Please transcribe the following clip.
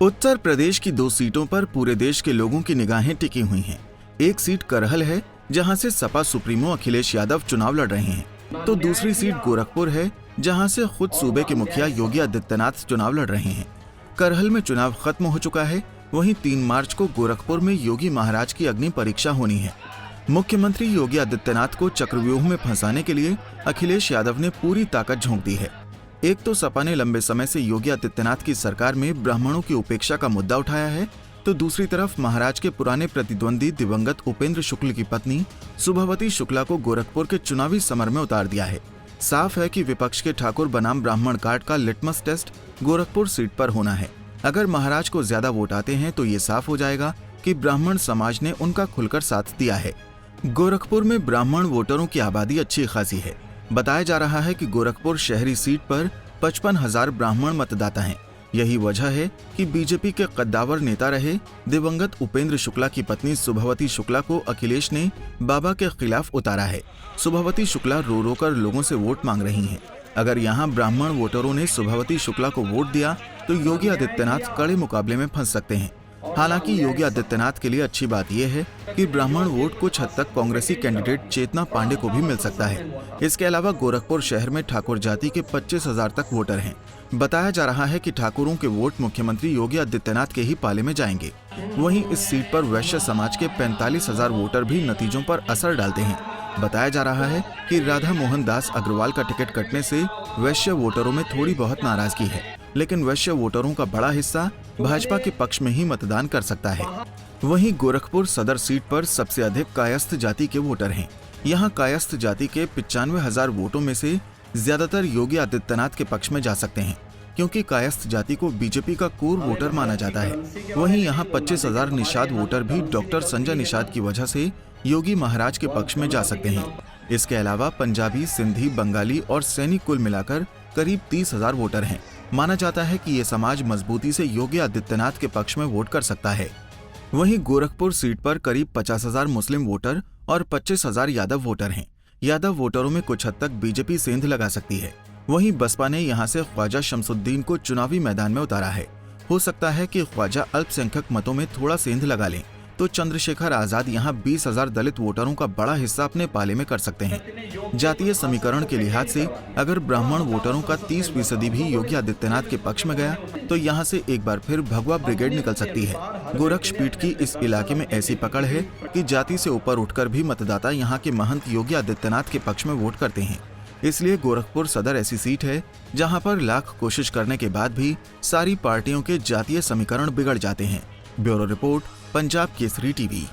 उत्तर प्रदेश की 2 सीटों पर पूरे देश के लोगों की निगाहें टिकी हुई हैं। एक सीट करहल है, जहां से सपा सुप्रीमो अखिलेश यादव चुनाव लड़ रहे हैं, तो दूसरी सीट गोरखपुर है, जहां से खुद सूबे के मुखिया योगी आदित्यनाथ चुनाव लड़ रहे हैं। करहल में चुनाव खत्म हो चुका है, वहीं 3 मार्च को गोरखपुर में योगी महाराज की अग्नि परीक्षा होनी है। मुख्यमंत्री योगी आदित्यनाथ को चक्रव्यूह में फंसाने के लिए अखिलेश यादव ने पूरी ताकत झोंक दी है। एक तो सपा ने लंबे समय से योगी आदित्यनाथ की सरकार में ब्राह्मणों की उपेक्षा का मुद्दा उठाया है, तो दूसरी तरफ महाराज के पुराने प्रतिद्वंदी दिवंगत उपेंद्र शुक्ल की पत्नी सुभावती शुक्ला को गोरखपुर के चुनावी समर में उतार दिया है। साफ है कि विपक्ष के ठाकुर बनाम ब्राह्मण कार्ड का लिटमस टेस्ट गोरखपुर सीट पर होना है। अगर महाराज को ज्यादा वोट आते हैं तो ये साफ हो जाएगा कि ब्राह्मण समाज ने उनका खुलकर साथ दिया है। गोरखपुर में ब्राह्मण वोटरों की आबादी अच्छी खासी है। बताया जा रहा है कि गोरखपुर शहरी सीट पर 55,000 ब्राह्मण मतदाता हैं। यही वजह है कि बीजेपी के कद्दावर नेता रहे दिवंगत उपेंद्र शुक्ला की पत्नी सुभावती शुक्ला को अखिलेश ने बाबा के खिलाफ उतारा है। सुभावती शुक्ला रो रो कर लोगों से वोट मांग रही हैं। अगर यहाँ ब्राह्मण वोटरों ने सुभावती शुक्ला को वोट दिया तो योगी आदित्यनाथ कड़े मुकाबले में फंस सकते हैं। हालांकि योगी आदित्यनाथ के लिए अच्छी बात यह है कि ब्राह्मण वोट कुछ हद तक कांग्रेसी कैंडिडेट चेतना पांडे को भी मिल सकता है। इसके अलावा गोरखपुर शहर में ठाकुर जाति के 25,000 तक वोटर हैं। बताया जा रहा है कि ठाकुरों के वोट मुख्यमंत्री योगी आदित्यनाथ के ही पाले में जाएंगे। वहीं इस सीट पर वैश्य समाज के 45,000 वोटर भी नतीजों पर असर डालते हैं। बताया जा रहा है कि राधा मोहन दास अग्रवाल का टिकट कटने से वैश्य वोटरों में थोड़ी बहुत नाराजगी है, लेकिन वैश्य वोटरों का बड़ा हिस्सा भाजपा के पक्ष में ही मतदान कर सकता है। वहीं गोरखपुर सदर सीट पर सबसे अधिक कायस्थ जाति के वोटर हैं। यहां कायस्थ जाति के 95,000 वोटों में से ज्यादातर योगी आदित्यनाथ के पक्ष में जा सकते हैं, क्योंकि कायस्थ जाति को बीजेपी का कोर वोटर माना जाता है। वहीं यहां 25,000 निषाद वोटर भी डॉक्टर संजय निषाद की वजह से योगी महाराज के पक्ष में जा सकते हैं। इसके अलावा पंजाबी, सिंधी, बंगाली और सैनिक कुल मिलाकर करीब 30,000 वोटर हैं। माना जाता है कि ये समाज मजबूती से योगी आदित्यनाथ के पक्ष में वोट कर सकता है। वहीं गोरखपुर सीट पर करीब 50,000 मुस्लिम वोटर और 25,000 यादव वोटर हैं। यादव वोटरों में कुछ हद तक बीजेपी सेंध लगा सकती है। वहीं बसपा ने यहां से ख्वाजा शमसुद्दीन को चुनावी मैदान में उतारा है। हो सकता है कि ख्वाजा अल्पसंख्यक मतों में थोड़ा सेंध लगा लें, तो चंद्रशेखर आजाद यहां 20,000 दलित वोटरों का बड़ा हिस्सा अपने पाले में कर सकते हैं। जातीय समीकरण के लिहाज से अगर ब्राह्मण वोटरों का 30% भी योगी आदित्यनाथ के पक्ष में गया तो यहां से एक बार फिर भगवा ब्रिगेड निकल सकती है। गोरक्षपीठ की इस इलाके में ऐसी पकड़ है कि जाति से ऊपर उठकर भी मतदाता यहाँ के महंत योगी आदित्यनाथ के पक्ष में वोट करते हैं। इसलिए गोरखपुर सदर ऐसी सीट है जहाँ पर लाख कोशिश करने के बाद भी सारी पार्टियों के जातीय समीकरण बिगड़ जाते हैं। Bureau report, Punjab Kesari TV.